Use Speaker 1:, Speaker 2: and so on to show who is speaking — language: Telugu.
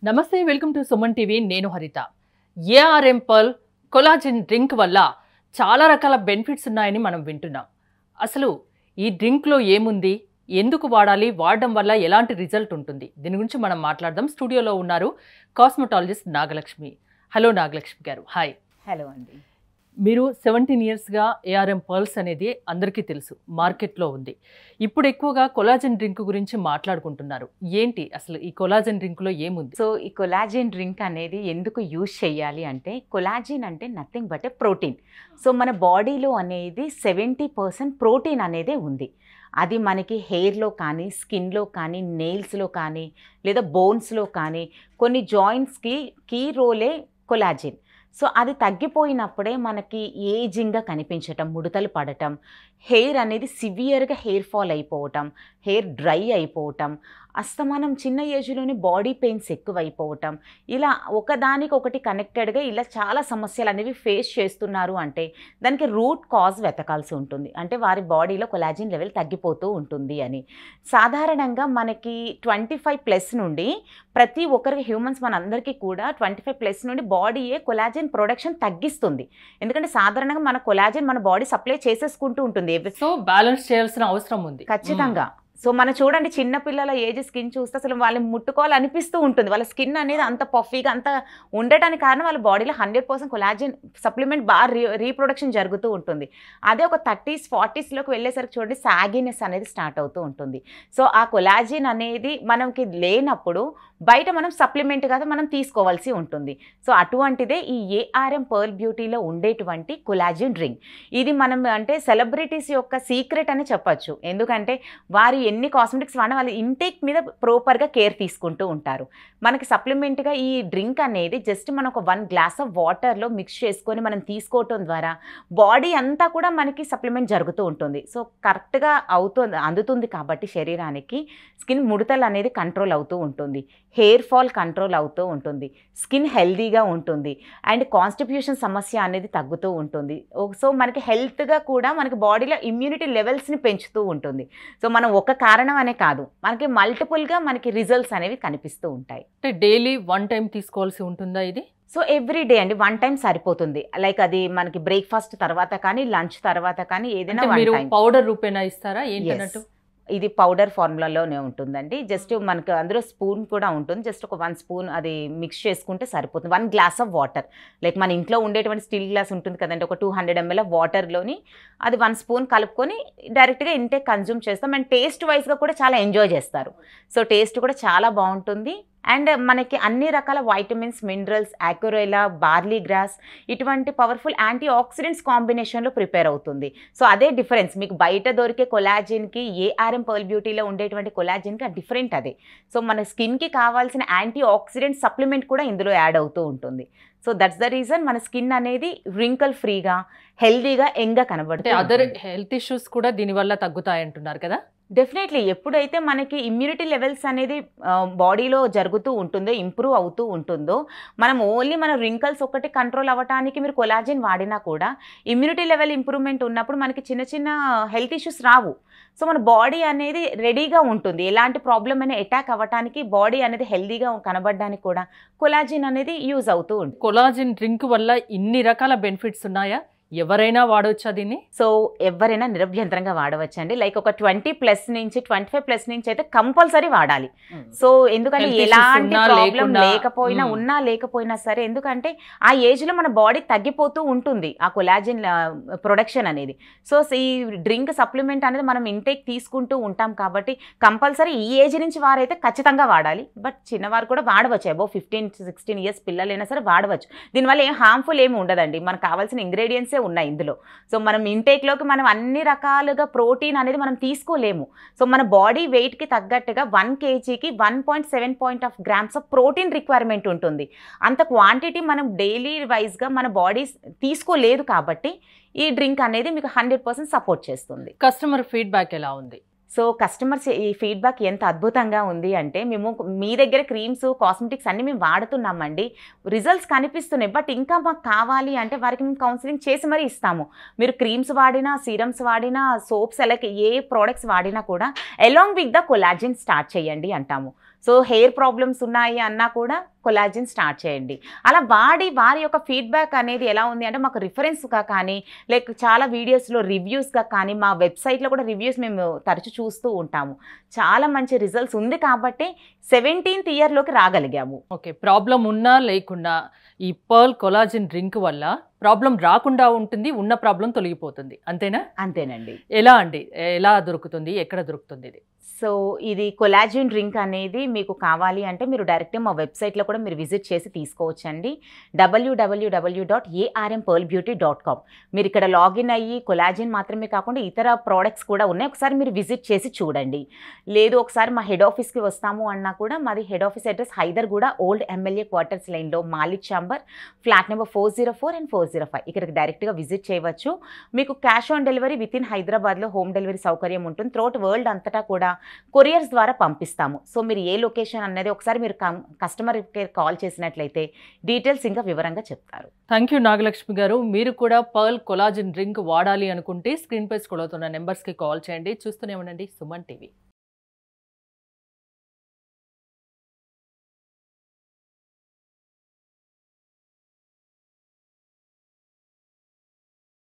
Speaker 1: నమస్తే, వెల్కమ్ టు సుమన్ టీవీ. నేను హరిత. ఏఆర్ఎం పర్ల్ కొలాజిన్ డ్రింక్ వల్ల చాలా రకాల బెనిఫిట్స్ ఉన్నాయని మనం వింటున్నాం. అసలు ఈ డ్రింక్లో ఏముంది, ఎందుకు వాడాలి, వాడడం వల్ల ఎలాంటి రిజల్ట్ ఉంటుంది, దీని గురించి మనం మాట్లాడదాం. స్టూడియోలో ఉన్నారు కాస్మెటాలజిస్ట్ నాగలక్ష్మి. హలో నాగలక్ష్మి గారు. హాయ్.
Speaker 2: హలో అండి.
Speaker 1: మీరు 17 ఇయర్స్గా ఏఆర్ఎం పర్ల్స్ అనేది అందరికీ తెలుసు, మార్కెట్లో ఉంది. ఇప్పుడు ఎక్కువగా కొలాజిన్ డ్రింక్ గురించి మాట్లాడుకుంటున్నారు. ఏంటి అసలు ఈ కొలాజిన్ డ్రింక్లో ఏముంది?
Speaker 2: సో ఈ కొలాజిన్ డ్రింక్ అనేది ఎందుకు యూజ్ చేయాలి అంటే, కొలాజిన్ అంటే nothing but A protein. So మన బాడీలో అనేది 70% ప్రోటీన్ అనేదే ఉంది. అది మనకి హెయిర్లో కానీ, స్కిన్లో కానీ, నెయిల్స్లో కానీ, లేదా బోన్స్లో కానీ, కొన్ని జాయింట్స్కి కీ రోలే కొలాజిన్. సో అది తగ్గిపోయినప్పుడే మనకి ఏజింగ్గా కనిపించటం, ముడతలు పడటం, హెయిర్ అనేది సివియర్గా హెయిర్ ఫాల్ అయిపోవటం, హెయిర్ డ్రై అయిపోవటం, అస్తమానం చిన్న ఏజ్లోనే బాడీ పెయిన్స్ ఎక్కువైపోవటం, ఇలా ఒకదానికొకటి కనెక్టెడ్గా ఇలా చాలా సమస్యలు అనేవి ఫేస్ చేస్తున్నారు. అంటే దానికి రూట్ కాజ్ వెతకాల్సి ఉంటుంది. అంటే వారి బాడీలో కొలాజిన్ లెవెల్ తగ్గిపోతూ ఉంటుంది అని. సాధారణంగా మనకి 25+ నుండి ప్రతి ఒక్కరికి, హ్యూమన్స్ మనందరికీ కూడా 25+ నుండి బాడీయే కొలాజిన్ ప్రొడక్షన్ తగ్గిస్తుంది. ఎందుకంటే సాధారణంగా మన కొలాజిన్ మన బాడీ సప్లై చేసేసుకుంటూ ఉంటుంది.
Speaker 1: సో బ్యాలెన్స్ చేయాల్సిన అవసరం ఉంది
Speaker 2: ఖచ్చితంగా. సో మనం చూడండి, చిన్నపిల్లల ఏజ్ స్కిన్ చూస్తే అసలు వాళ్ళని ముట్టుకోవాలనిపిస్తూ ఉంటుంది. వాళ్ళ స్కిన్ అనేది అంత పఫీగా అంత ఉండటానికి కారణం వాళ్ళ బాడీలో 100% కొలాజిన్ సప్లిమెంట్ బాగా రీప్రొడక్షన్ జరుగుతూ ఉంటుంది. అదే ఒక 30s 40sలోకి వెళ్ళేసరికి చూడండి, సాగినెస్ అనేది స్టార్ట్ అవుతూ ఉంటుంది. సో ఆ కొలాజిన్ అనేది మనకి లేనప్పుడు బయట మనం సప్లిమెంట్గా మనం తీసుకోవాల్సి ఉంటుంది. సో అటువంటిదే ఈ ఏఆర్ఎం పర్ల్ బ్యూటీలో ఉండేటువంటి కొలాజిన్ డ్రింక్. ఇది మనం అంటే సెలబ్రిటీస్ యొక్క సీక్రెట్ అని చెప్పచ్చు. ఎందుకంటే వారి ఎన్ని కాస్మెటిక్స్ వాడినా వాళ్ళ ఇంటేక్ మీద ప్రాపర్గా కేర్ తీసుకుంటూ ఉంటారు. మనకి సప్లిమెంట్గా ఈ డ్రింక్ అనేది జస్ట్ మనం ఒక 1 గ్లాస్ ఆఫ్ వాటర్లో మిక్స్ చేసుకొని మనం తీసుకోవటం ద్వారా బాడీ అంతా కూడా మనకి సప్లిమెంట్ జరుగుతూ ఉంటుంది. సో కరెక్ట్గా అందుతుంది కాబట్టి శరీరానికి స్కిన్ ముడతలు అనేది కంట్రోల్ అవుతూ ఉంటుంది, హెయిర్ ఫాల్ కంట్రోల్ అవుతూ ఉంటుంది, స్కిన్ హెల్దీగా ఉంటుంది, అండ్ కాన్స్టిట్యూషన్ సమస్య అనేది తగ్గుతూ ఉంటుంది. సో మనకి హెల్త్గా కూడా మనకి బాడీలో ఇమ్యూనిటీ లెవెల్స్ని పెంచుతూ ఉంటుంది. సో మనం ఒక కారణం అనే కాదు, మనకి మల్టిపుల్గా మనకి రిజల్ట్స్ అనేవి కనిపిస్తూ ఉంటాయి.
Speaker 1: అంటే డైలీ 1 టైం తీసుకోవాల్సి ఉంటుందా ఇది?
Speaker 2: సో ఎవ్రీ డే అండి, 1 టైం సరిపోతుంది. లైక్ అది మనకి బ్రేక్ఫాస్ట్ తర్వాత కానీ, లంచ్ తర్వాత కానీ, ఏదైనా 1 టైం.
Speaker 1: పౌడర్ రూపేనా ఇస్తారా ఏంటన్నట్టు?
Speaker 2: ఇది పౌడర్ ఫార్ములాలోనే ఉంటుందండి. జస్ట్ మనకు అందులో స్పూన్ కూడా ఉంటుంది. జస్ట్ ఒక 1 స్పూన్ అది మిక్స్ చేసుకుంటే సరిపోతుంది. 1 గ్లాస్ ఆఫ్ వాటర్, లైక్ మన ఇంట్లో ఉండేటువంటి స్టీల్ గ్లాస్ ఉంటుంది కదండి, ఒక 200 ml ఆఫ్ వాటర్లోని అది 1 స్పూన్ కలుపుకొని డైరెక్ట్గా ఇంటేక్ కన్జ్యూమ్ చేస్తాం. అండ్ టేస్ట్ వైజ్గా కూడా చాలా ఎంజాయ్ చేస్తారు. సో టేస్ట్ కూడా చాలా బాగుంటుంది. అండ్ మనకి అన్ని రకాల వైటమిన్స్, మినరల్స్, ఆక్యురెలా, బార్లీ గ్రాస్, ఇటువంటి పవర్ఫుల్ యాంటీ ఆక్సిడెంట్స్ కాంబినేషన్లో ప్రిపేర్ అవుతుంది. సో అదే డిఫరెన్స్. మీకు బయట దొరికే కొలాజిన్కి, ఏఆర్ఎం పర్ల్ బ్యూటీలో ఉండేటువంటి కొలాజిన్కి ఆ డిఫరెంట్ అదే. సో మన స్కిన్కి కావాల్సిన యాంటీ ఆక్సిడెంట్ సప్లిమెంట్ కూడా ఇందులో యాడ్ అవుతూ ఉంటుంది. సో దట్స్ ద రీజన్ మన స్కిన్ అనేది రింకల్ ఫ్రీగా, హెల్దీగా, యంగ్గా కనబడుతుంది.
Speaker 1: అదర్ హెల్త్ ఇష్యూస్ కూడా దీనివల్ల తగ్గుతాయి అంటున్నారు కదా?
Speaker 2: డెఫినెట్లీ. ఎప్పుడైతే మనకి ఇమ్యూనిటీ లెవెల్స్ అనేది బాడీలో జరుగుతూ ఉంటుందో, ఇంప్రూవ్ అవుతూ ఉంటుందో, మనం ఓన్లీ మన రింకల్స్ ఒకటి కంట్రోల్ అవ్వడానికి మీరు కొలాజిన్ వాడినా కూడా ఇమ్యూనిటీ లెవెల్ ఇంప్రూవ్మెంట్ ఉన్నప్పుడు మనకి చిన్న చిన్న హెల్త్ ఇష్యూస్ రావు. సో మన బాడీ అనేది రెడీగా ఉంటుంది. ఎలాంటి ప్రాబ్లం అయినా అటాక్ అవ్వడానికి, బాడీ అనేది హెల్దీగా కనబడడానికి కూడా కొలాజిన్ అనేది యూజ్ అవుతూ ఉంటుంది.
Speaker 1: కొలాజిన్ డ్రింక్ వల్ల ఇన్ని రకాల బెనిఫిట్స్ ఉన్నాయా? ఎవరైనా వాడవచ్చా దీన్ని?
Speaker 2: సో ఎవరైనా నిరభ్యంతరంగా వాడవచ్చండి. లైక్ ఒక 20+ నుంచి 25+ నుంచి అయితే కంపల్సరీ వాడాలి. సో ఎందుకంటే ఎలాంటి ప్రాబ్లం లేకపోయినా, ఉన్నా లేకపోయినా సరే, ఎందుకంటే ఆ ఏజ్లో మన బాడీ తగ్గిపోతూ ఉంటుంది ఆ కొలాజిన్ ప్రొడక్షన్ అనేది. సో ఈ డ్రింక్ సప్లిమెంట్ అనేది మనం ఇంటేక్ తీసుకుంటూ ఉంటాం కాబట్టి కంపల్సరీ ఈ ఏజ్ నుంచి వారైతే ఖచ్చితంగా వాడాలి. బట్ చిన్నవారు కూడా వాడవచ్చు. అబౌవ్ 15-16 ఇయర్స్ పిల్లలైనా సరే వాడవచ్చు. దీనివల్ల ఏం హార్మ్ఫుల్ ఏమి ఉండదండి. మనకు కావాల్సిన ఇంగ్రీడియంట్స్ ఉన్నాయి ఇందులో. సో మనం ఇంటేక్లోకి మనం అన్ని రకాలుగా ప్రోటీన్ అనేది మనం తీసుకోలేము. సో మన బాడీ వెయిట్కి తగ్గట్టుగా 1 kgకి 1.7 grams ఆఫ్ ప్రోటీన్ రిక్వైర్మెంట్ ఉంటుంది. అంత క్వాంటిటీ మనం డైలీ వైజ్గా మన బాడీ తీసుకోలేదు కాబట్టి ఈ డ్రింక్ అనేది మీకు 100% సపోర్ట్ చేస్తుంది.
Speaker 1: కస్టమర్ ఫీడ్బ్యాక్ ఎలా ఉంది?
Speaker 2: సో కస్టమర్స్ ఈ ఫీడ్బ్యాక్ ఎంత అద్భుతంగా ఉంది అంటే, మేము మీ దగ్గర క్రీమ్స్, కాస్మెటిక్స్ అన్నీ మేము వాడుతున్నామండి, రిజల్ట్స్ కనిపిస్తున్నాయి, బట్ ఇంకా మాకు కావాలి అంటే వారికి మేము కౌన్సిలింగ్ చేసి మరీ ఇస్తాము. మీరు క్రీమ్స్ వాడినా, సీరమ్స్ వాడినా, సోప్స్, అలాగే ఏ ప్రోడక్ట్స్ వాడినా కూడా along with the collagen start చేయండి అంటాము. సో హెయిర్ ప్రాబ్లమ్స్ ఉన్నాయి అన్నా కూడా కొలాజిన్ స్టార్ట్ చేయండి. అలా వారి యొక్క ఫీడ్బ్యాక్ అనేది ఎలా ఉంది అంటే మాకు రిఫరెన్స్గా కానీ లైక్ చాలా వీడియోస్లో రివ్యూస్గా కానీ మా వెబ్సైట్లో కూడా రివ్యూస్ మేము తరచు చూస్తూ ఉంటాము. చాలా మంచి రిజల్ట్స్ ఉంది కాబట్టి 17th ఇయర్లోకి రాగలిగాము.
Speaker 1: ఓకే, ప్రాబ్లం ఉన్నా లేకున్నా ఈ పర్ల్ కొలాజిన్ డ్రింక్ వల్ల ప్రాబ్లం రాకుండా ఉంటుంది, ఉన్న ప్రాబ్లం తొలగిపోతుంది, అంతేనా?
Speaker 2: అంతేనండి.
Speaker 1: ఎలా అండి, ఎలా దొరుకుతుంది, ఎక్కడ దొరుకుతుంది ఇది?
Speaker 2: సో ఇది కొలాజిన్ డ్రింక్ అనేది మీకు కావాలి అంటే మీరు డైరెక్ట్గా మా వెబ్సైట్లో కూడా మీరు విజిట్ చేసి తీసుకోవచ్చండి. www.armpearlbeauty.com. మీరు ఇక్కడ లాగిన్ అయ్యి కొలాజిన్ మాత్రమే కాకుండా ఇతర ప్రోడక్ట్స్ కూడా ఉన్నాయి, ఒకసారి మీరు విజిట్ చేసి చూడండి. లేదు ఒకసారి మా హెడ్ ఆఫీస్కి వస్తాము అన్నా కూడా మాది head office address Hyderguda old MLA quarters లైన్లో Malik chamber, flat number 404 and 405. ఇక్కడికి డైరెక్ట్గా విజిట్ చేయవచ్చు. మీకు cash on delivery within హైదరాబాద్లో హోమ్ డెలివరీ సౌకర్యం ఉంటుంది. త్రూఅవుట్ వరల్డ్ అంతటా కూడా కొరియర్స్ ద్వారా పంపిస్తాము. సో మీరు ఏ లొకేషన్ అనేది ఒకసారి మీరు కస్టమర్ కేర్ కాల్ చేసినట్లయితే డీటెయిల్స్ ఇంకా వివరంగా చెప్తారు.
Speaker 1: థ్యాంక్ యూ నాగలక్ష్మి గారు. మీరు కూడా పర్ల్ కొలాజిన్ డ్రింక్ వాడాలి అనుకుంటే స్క్రీన్ పై స్క్రోల్ అవుతున్న నెంబర్స్కి కాల్ చేయండి. చూస్తూనే ఉండండి సుమన్ టీవీ.